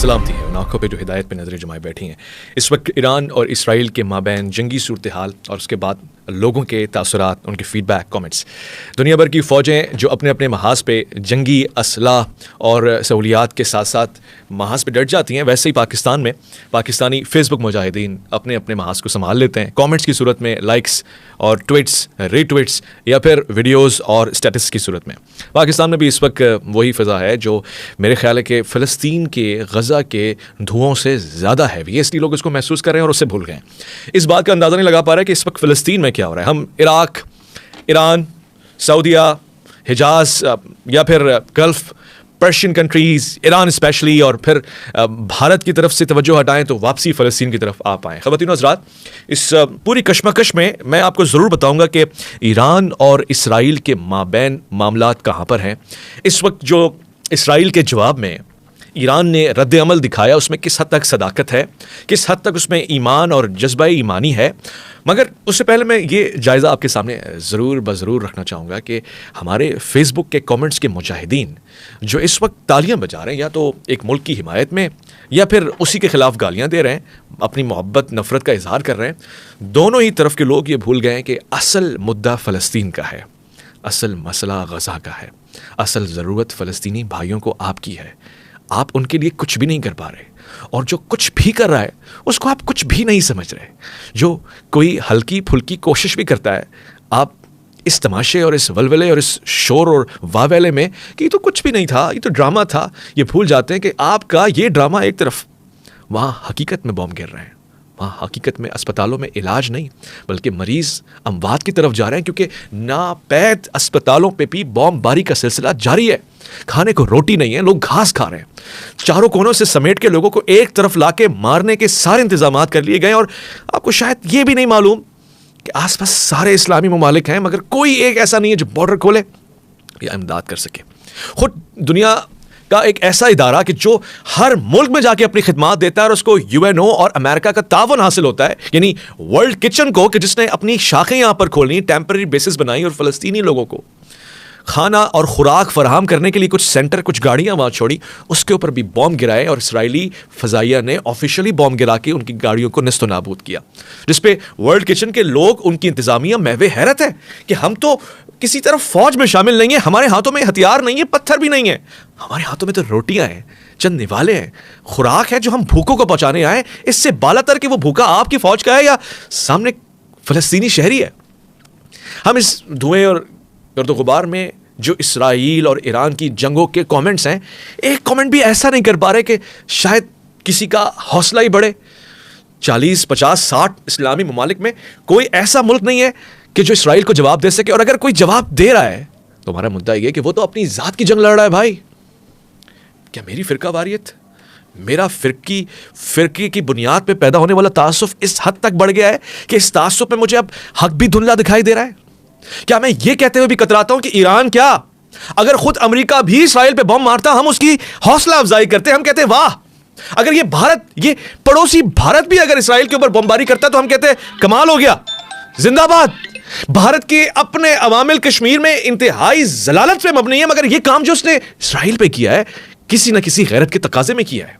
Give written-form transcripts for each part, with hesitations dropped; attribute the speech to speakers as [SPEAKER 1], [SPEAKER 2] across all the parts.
[SPEAKER 1] سلامتی ہے ان آنکھوں پہ جو ہدایت پہ نظریں جمائے بیٹھی ہیں. اس وقت ایران اور اسرائیل کے مابین جنگی صورتحال اور اس کے بعد لوگوں کے تاثرات، ان کے فیڈ بیک، کامنٹس. دنیا بھر کی فوجیں جو اپنے اپنے محاذ پہ جنگی اسلحہ اور سہولیات کے ساتھ ساتھ محاذ پہ ڈٹ جاتی ہیں، ویسے ہی پاکستان میں پاکستانی فیس بک مجاہدین اپنے اپنے محاذ کو سنبھال لیتے ہیں کامنٹس کی صورت میں، لائکس اور ٹویٹس، ری ٹویٹس یا پھر ویڈیوز اور اسٹیٹس کی صورت میں. پاکستان میں بھی اس وقت وہی فضا ہے جو میرے خیال ہے کہ فلسطین کے غزہ کے دھوؤں سے زیادہ ہیوی ہے، اس لیے لوگ اس کو محسوس کر رہے ہیں اور اس سے بھول گئے ہیں. اس بات کا اندازہ نہیں لگا پا رہا ہے کہ اس وقت فلسطین میں کیا ہو رہا ہے. ہم عراق، ایران، سعودیہ، حجاز یا پھر Gulf, Persian countries, Iran especially, اور پھر بھارت کی طرف سے توجہ ہٹائیں تو واپسی فلسطین کی طرف آپ آئیں. خواتین و حضرات، اس پوری کشمکش میں آپ کو ضرور بتاؤں گا کہ ایران اور اسرائیل کے مابین معاملات کہاں پر ہیں. اس وقت جو اسرائیل کے جواب میں ایران نے رد عمل دکھایا، اس میں کس حد تک صداقت ہے، کس حد تک اس میں ایمان اور جذبہ ایمانی ہے. مگر اس سے پہلے میں یہ جائزہ آپ کے سامنے ضرور رکھنا چاہوں گا کہ ہمارے فیس بک کے کامنٹس کے مجاہدین جو اس وقت تالیاں بجا رہے ہیں، یا تو ایک ملک کی حمایت میں یا پھر اسی کے خلاف گالیاں دے رہے ہیں، اپنی محبت نفرت کا اظہار کر رہے ہیں، دونوں ہی طرف کے لوگ یہ بھول گئے ہیں کہ اصل مدعا فلسطین کا ہے، اصل مسئلہ غزہ کا ہے، اصل ضرورت فلسطینی بھائیوں کو آپ کی ہے. آپ ان کے لیے کچھ بھی نہیں کر پا رہے، اور جو کچھ بھی کر رہا ہے اس کو آپ کچھ بھی نہیں سمجھ رہے. جو کوئی ہلکی پھلکی کوشش بھی کرتا ہے، آپ اس تماشے اور اس ولولے اور اس شور اور واویلے میں کہ یہ تو کچھ بھی نہیں تھا، یہ تو ڈرامہ تھا، یہ بھول جاتے ہیں کہ آپ کا یہ ڈرامہ ایک طرف، وہاں حقیقت میں بم گر رہے ہیں، وہاں حقیقت میں اسپتالوں میں علاج نہیں بلکہ مریض اموات کی طرف جا رہے ہیں، کیونکہ ناپید اسپتالوں پہ بھی بم باری کا سلسلہ جاری ہے. کھانے کو روٹی نہیں ہے، لوگ گھاس کھا رہے ہیں. چاروں کونوں سے سمیٹ کے لوگوں کو ایک طرف لا کے مارنے کے سارے انتظامات کر لیے گئے. اور آپ کو شاید یہ بھی نہیں معلوم کہ آس پاس سارے اسلامی ممالک ہیں، مگر کوئی ایک ایسا نہیں ہے جو بارڈر کھولے یا امداد کر سکے. خود دنیا کا ایک ایسا ادارہ کہ جو ہر ملک میں جا کے اپنی خدمات دیتا ہے اور اس کو UNO اور امریکہ کا تعاون حاصل ہوتا ہے، یعنی ورلڈ کچن کو، کہ جس نے اپنی شاخیں یہاں پر کھولنی، ٹیمپرری بیسز بنائی اور فلسطینی لوگوں کو کھانا اور خوراک فراہم کرنے کے لیے کچھ سینٹر، کچھ گاڑیاں وہاں چھوڑی، اس کے اوپر بھی بم گرائے اور اسرائیلی فضائیہ نے آفیشلی بم گرا کے ان کی گاڑیوں کو نیست و نابود کیا، جس پہ ورلڈ کچن کے لوگ، ان کی انتظامیہ محو حیرت ہے کہ ہم تو کسی طرف فوج میں شامل نہیں ہیں، ہمارے ہاتھوں میں ہتھیار نہیں ہے، پتھر بھی نہیں ہے، ہمارے ہاتھوں میں تو روٹیاں ہیں، چند نوالے ہیں، خوراک ہے جو ہم بھوکوں کو پہنچانے آئے. اس سے بالا تر کہ وہ بھوکا آپ کی فوج کا ہے یا سامنے فلسطینی شہری ہے. ہم اس دھوئیں اور گرد و غبار میں جو اسرائیل اور ایران کی جنگوں کے کامنٹس ہیں، ایک کامنٹ بھی ایسا نہیں کر پا رہے کہ شاید کسی کا حوصلہ ہی بڑھے. 40، 50، 60 اسلامی ممالک میں کوئی ایسا ملک نہیں ہے کہ جو اسرائیل کو جواب دے سکے، اور اگر کوئی جواب دے رہا ہے تو ہمارا مدعا یہ ہے کہ وہ تو اپنی ذات کی جنگ لڑ رہا ہے. بھائی، کیا میری فرقہ واریت، میرا فرقے کی بنیاد پہ پیدا ہونے والا تعصب اس حد تک بڑھ گیا ہے کہ اس تعصب پہ مجھے اب حق بھی دھندلا دکھائی دے رہا ہے؟ کیا میں یہ کہتے ہوئے بھی کتراتا ہوں کہ ایران کیا، اگر خود امریکہ بھی اسرائیل پہ بم مارتا ہم اس کی حوصلہ افزائی کرتے، ہم کہتے واہ. اگر یہ بھارت، یہ پڑوسی بھارت بھی اگر اسرائیل کے اوپر بمباری کرتا تو ہم کہتے کمال ہو گیا، زندہ باد. بھارت کے اپنے عوامل کشمیر میں انتہائی ضلالت پہ مبنی ہے، مگر یہ کام جو اس نے اسرائیل پہ کیا ہے کسی نہ کسی غیرت کے تقاضے میں کیا ہے.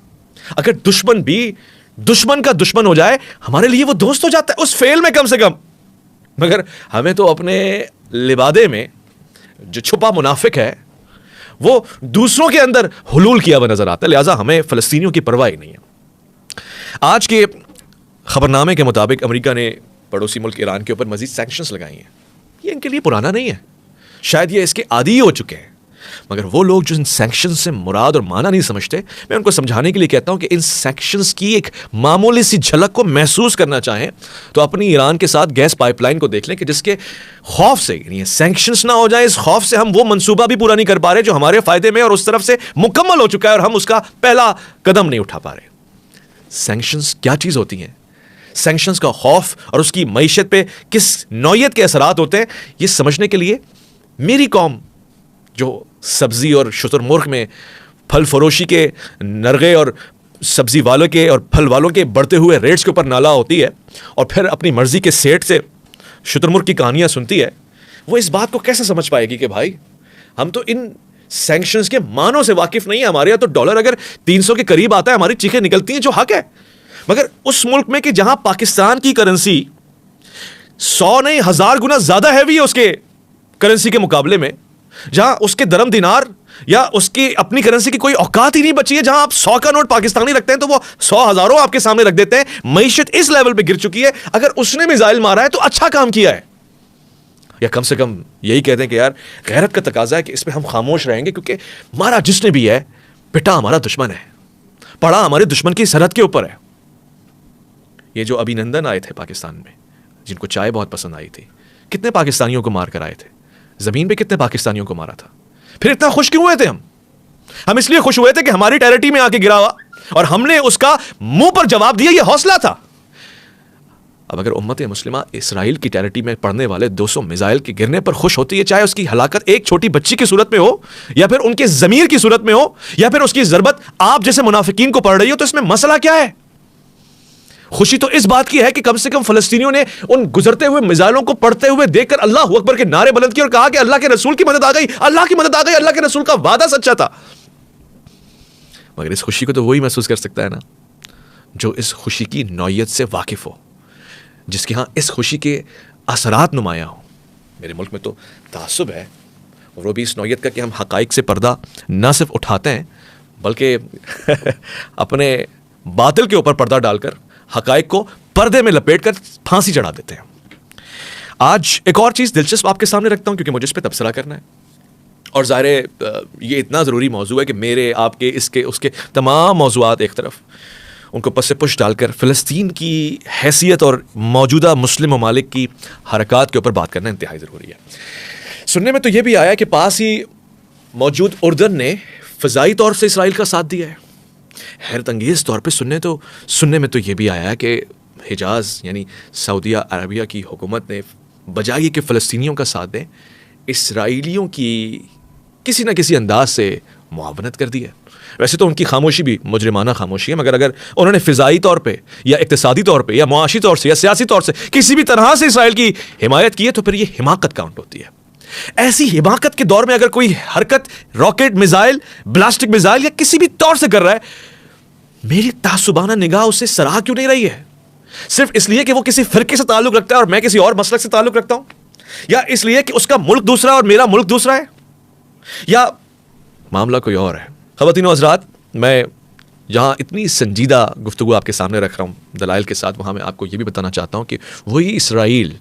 [SPEAKER 1] اگر دشمن بھی دشمن کا دشمن ہو جائے ہمارے لیے وہ دوست ہو جاتا ہے، اس فیل میں کم سے کم. مگر ہمیں تو اپنے لبادے میں جو چھپا منافق ہے وہ دوسروں کے اندر حلول کیا ہوا نظر آتا ہے، لہٰذا ہمیں فلسطینیوں کی پرواہ ہی نہیں ہے. آج کے خبرنامے کے مطابق امریکہ نے پڑوسی ملک ایران کے اوپر مزید سینکشنز لگائی ہیں. یہ ان کے لیے پرانا نہیں ہے، شاید یہ اس کے عادی ہو چکے ہیں، مگر وہ لوگ جو ان سینکشن سے مراد اور معنی نہیں سمجھتے، میں ان کو سمجھانے کے لیے کہتا ہوں کہ ان سینکشنز کی ایک معمولی سی جھلک کو محسوس کرنا چاہیں تو اپنی ایران کے ساتھ گیس پائپ لائن کو دیکھ لیں کہ جس کے خوف سے، یعنی سینکشنز نہ ہو جائیں، اس خوف سے ہم وہ منصوبہ بھی پورا نہیں کر پا رہے جو ہمارے فائدے میں اور اس طرف سے مکمل ہو چکا ہے، اور ہم اس کا پہلا قدم نہیں اٹھا پا رہے. سینکشنز کیا چیز ہوتی ہیں، سینکشنز کا خوف اور اس کی معیشت پہ کس نوعیت کے اثرات ہوتے ہیں، یہ سمجھنے کے لیے میری قوم جو سبزی اور شتر مرغ میں پھل فروشی کے نرغے اور سبزی والوں کے اور پھل والوں کے بڑھتے ہوئے ریٹس کے اوپر نالا ہوتی ہے اور پھر اپنی مرضی کے سیٹ سے شتر مرغ کی کہانیاں سنتی ہے، وہ اس بات کو کیسے سمجھ پائے گی کہ بھائی ہم تو ان سینکشنز کے معنوں سے واقف نہیں ہے. ہمارے یہاں تو ڈالر اگر 300 کے قریب آتا ہے ہماری چیخیں نکلتی ہیں, جو حق ہے. مگر اس ملک میں کہ جہاں پاکستان کی کرنسی 100 نہیں 1000 گنا زیادہ ہیوی ہے اس کے کرنسی کے مقابلے میں, جہاں اس کے درم دینار یا اس کی اپنی کرنسی کی کوئی اوقات ہی نہیں بچی ہے, جہاں آپ 100 کا نوٹ پاکستانی رکھتے ہیں تو وہ 100 ہزاروں آپ کے سامنے رکھ دیتے ہیں. معیشت اس لیول پہ گر چکی ہے. اگر اس نے میزائل مارا ہے تو اچھا کام کیا ہے, یا کم سے کم یہی کہتے ہیں کہ یار غیرت کا تقاضا ہے کہ اس پہ ہم خاموش رہیں گے, کیونکہ مارا جس نے بھی ہے پٹا ہمارا دشمن ہے, پڑا ہمارے دشمن کی سرحد کے اوپر ہے. یہ جو ابھی نندن آئے تھے پاکستان میں, جن کو چائے بہت پسند آئی تھی, کتنے پاکستانیوں کو مار کر آئے تھے, زمین پہ کتنے پاکستانیوں کو مارا تھا. پھر اتنا خوش کیوں ہوئے تھے ہم اس لیے خوش ہوئے تھے کہ ہماری ٹیریٹری میں آ کے گرا ہوا اور ہم نے اس کا منہ پر جواب دیا, یہ حوصلہ تھا. اب اگر امت مسلمہ اسرائیل کی ٹیریٹری میں پڑنے والے 200 میزائل کے گرنے پر خوش ہوتی ہے, چاہے اس کی ہلاکت ایک چھوٹی بچی کی صورت میں ہو یا پھر ان کے ضمیر کی صورت میں ہو یا پھر اس کی ضربت آپ جیسے منافقین کو پڑ رہی ہو, تو اس میں مسئلہ کیا ہے؟ خوشی تو اس بات کی ہے کہ کم سے کم فلسطینیوں نے ان گزرتے ہوئے میزائلوں کو پڑھتے ہوئے دیکھ کر اللہ اکبر کے نعرے بلند کیے اور کہا کہ اللہ کے رسول کی مدد آ گئی, اللہ کی مدد آ گئی, اللہ کے رسول کا وعدہ سچا تھا. مگر اس خوشی کو تو وہی محسوس کر سکتا ہے نا جو اس خوشی کی نوعیت سے واقف ہو, جس کے ہاں اس خوشی کے اثرات نمایاں ہوں. میرے ملک میں تو تعصب ہے, اور وہ بھی اس نوعیت کا کہ ہم حقائق سے پردہ نہ صرف اٹھاتے ہیں بلکہ اپنے باطل کے اوپر پردہ ڈال کر حقائق کو پردے میں لپیٹ کر پھانسی چڑھا دیتے ہیں. آج ایک اور چیز دلچسپ آپ کے سامنے رکھتا ہوں کیونکہ مجھے اس پہ تبصرہ کرنا ہے, اور ظاہر ہے یہ اتنا ضروری موضوع ہے کہ میرے آپ کے اس کے اس کے تمام موضوعات ایک طرف ان کو پس پش ڈال کر فلسطین کی حیثیت اور موجودہ مسلم ممالک کی حرکات کے اوپر بات کرنا انتہائی ضروری ہے. سننے میں تو یہ بھی آیا کہ پاس ہی موجود اردن نے فضائی طور سے اسرائیل کا ساتھ دیا ہے. حیرت انگیز طور پہ سننے میں تو یہ بھی آیا کہ حجاز یعنی سعودیہ عربیہ کی حکومت نے بجائے کہ فلسطینیوں کا ساتھ دیں, اسرائیلیوں کی کسی نہ کسی انداز سے معاونت کر دی ہے. ویسے تو ان کی خاموشی بھی مجرمانہ خاموشی ہے, مگر اگر انہوں نے فضائی طور پہ یا اقتصادی طور پہ یا معاشی طور سے یا سیاسی طور سے کسی بھی طرح سے اسرائیل کی حمایت کی ہے تو پھر یہ حماقت کاؤنٹ ہوتی ہے. ایسی حماقت کے دور میں اگر کوئی حرکت راکٹ میزائل بلاسٹک میزائل یا کسی بھی طور سے کر رہا ہے, میری تعصبانہ نگاہ اسے سراہ کیوں نہیں رہی ہے؟ صرف اس لیے کہ وہ کسی فرقے سے تعلق رکھتا ہے اور میں کسی اور مسلک سے تعلق رکھتا ہوں, یا اس لیے کہ اس کا ملک دوسرا اور میرا ملک دوسرا ہے, یا معاملہ کوئی اور ہے؟ خواتین و حضرات, میں جہاں اتنی سنجیدہ گفتگو آپ کے سامنے رکھ رہا ہوں دلائل کے ساتھ, وہاں میں آپ کو یہ بھی بتانا چاہتا ہوں کہ وہی اسرائیل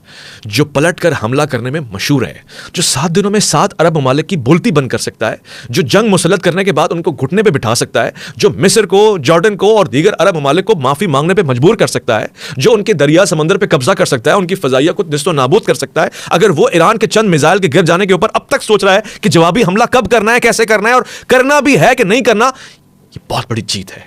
[SPEAKER 1] جو پلٹ کر حملہ کرنے میں مشہور ہے, جو 7 دنوں میں 7 عرب ممالک کی بولتی بند کر سکتا ہے, جو جنگ مسلط کرنے کے بعد ان کو گھٹنے پہ بٹھا سکتا ہے, جو مصر کو, جارڈن کو اور دیگر عرب ممالک کو معافی مانگنے پہ مجبور کر سکتا ہے, جو ان کے دریا سمندر پہ قبضہ کر سکتا ہے, ان کی فضائیہ کو نست و نابود کر سکتا ہے, اگر وہ ایران کے چند میزائل کے گر جانے کے اوپر اب تک سوچ رہا ہے کہ جوابی حملہ کب کرنا ہے, کیسے کرنا ہے اور کرنا بھی ہے کہ نہیں کرنا, یہ بہت بڑی جیت ہے.